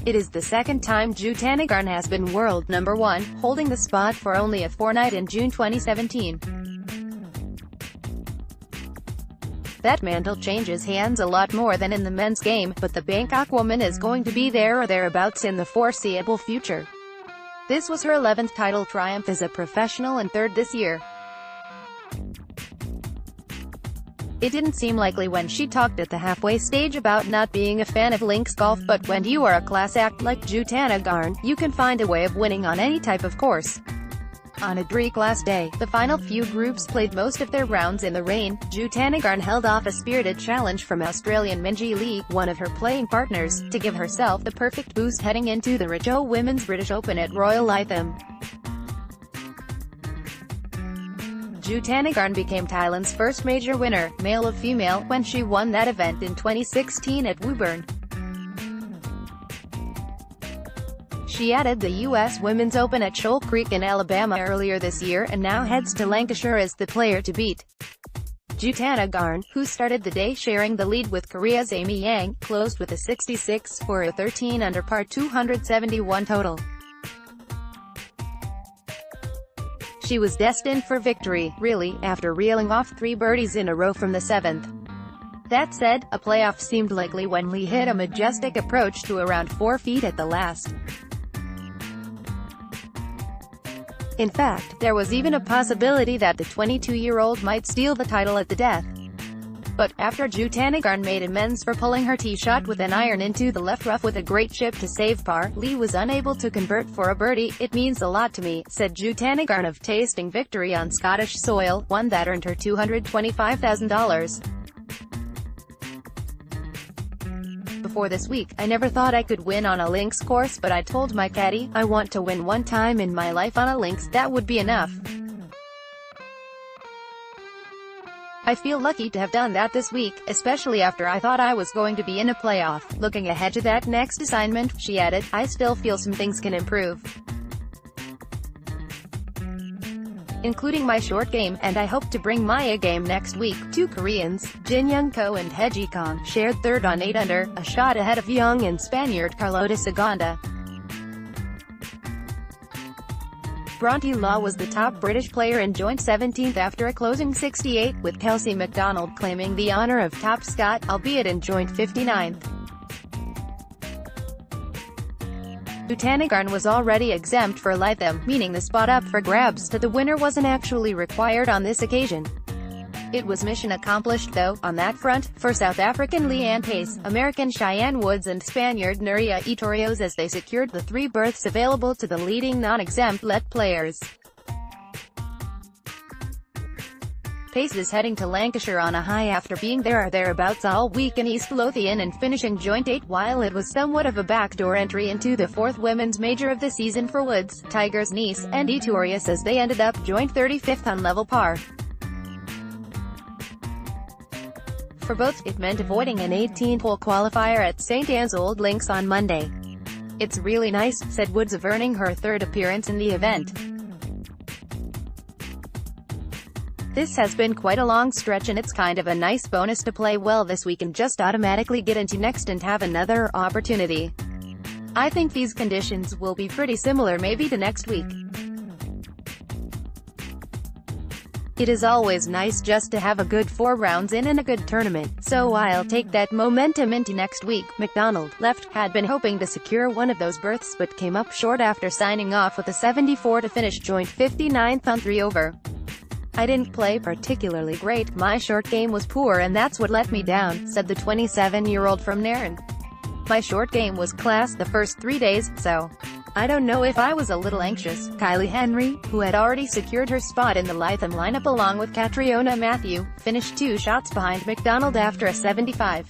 It is the second time Jutanugarn has been world number 1, holding the spot for only a fortnight in June 2017. That mantle changes hands a lot more than in the men's game, but the Bangkok woman is going to be there or thereabouts in the foreseeable future. This was her 11th title triumph as a professional and 3rd this year. It didn't seem likely when she talked at the halfway stage about not being a fan of links golf, but when you are a class act like Jutanugarn, you can find a way of winning on any type of course. On a dry last day, the final few groups played most of their rounds in the rain. Jutanugarn held off a spirited challenge from Australian Minjee Lee, one of her playing partners, to give herself the perfect boost heading into the Rio Women's British Open at Royal Lytham. Jutanugarn became Thailand's first major winner, male or female, when she won that event in 2016 at Woburn. She added the U.S. Women's Open at Shoal Creek in Alabama earlier this year and now heads to Lancashire as the player to beat. Jutanugarn, who started the day sharing the lead with Korea's Amy Yang, closed with a 66 for a 13 under par 271 total. She was destined for victory, really, after reeling off 3 birdies in a row from the 7th. That said, a playoff seemed likely when Lee hit a majestic approach to around 4 feet at the last. In fact, there was even a possibility that the 22-year-old might steal the title at the death. But, after Jutanugarn made amends for pulling her tee shot with an iron into the left rough with a great chip to save par, Lee was unable to convert for a birdie. "It means a lot to me," said Jutanugarn of tasting victory on Scottish soil, one that earned her $225,000. "Before this week, I never thought I could win on a links course, but I told my caddy, I want to win one time in my life on a links, that would be enough. I feel lucky to have done that this week, especially after I thought I was going to be in a playoff. Looking ahead to that next assignment," she added, "I still feel some things can improve, including my short game, and I hope to bring my A game next week." 2 Koreans, Jin Young-ko and Hye Ji-kong, shared 3rd on 8 under, a shot ahead of young and Spaniard Carlota Segunda. Bronte Law was the top British player and joined 17th after a closing 68, with Kelsey MacDonald claiming the honour of top Scot, albeit in joint 59th. Jutanugarn was already exempt for Lytham, meaning the spot up for grabs to the winner wasn't actually required on this occasion. It was mission accomplished though, on that front, for South African Leanne Pace, American Cheyenne Woods and Spaniard Nuria Etorios as they secured the 3 berths available to the leading non-exempt LET players. Pace is heading to Lancashire on a high after being there or thereabouts all week in East Lothian and finishing joint 8 while it was somewhat of a backdoor entry into the 4th women's major of the season for Woods, Tigers Nice, and Etorios as they ended up joint 35th on level par. For both, it meant avoiding an 18-hole qualifier at St. Anne's Old Links on Monday. "It's really nice," said Woods of earning her 3rd appearance in the event. "This has been quite a long stretch and it's kind of a nice bonus to play well this week and just automatically get into next and have another opportunity. I think these conditions will be pretty similar maybe to next week. It is always nice just to have a good 4 rounds in and a good tournament, so I'll take that momentum into next week." MacDonald, left, had been hoping to secure one of those berths but came up short after signing off with a 74 to finish joint 59th on 3 over. "I didn't play particularly great, my short game was poor and that's what let me down," said the 27-year-old from Nairn. "My short game was class the first 3 days, so I don't know if I was a little anxious." Kylie Henry, who had already secured her spot in the Lytham lineup along with Catriona Matthew, finished 2 shots behind MacDonald after a 75.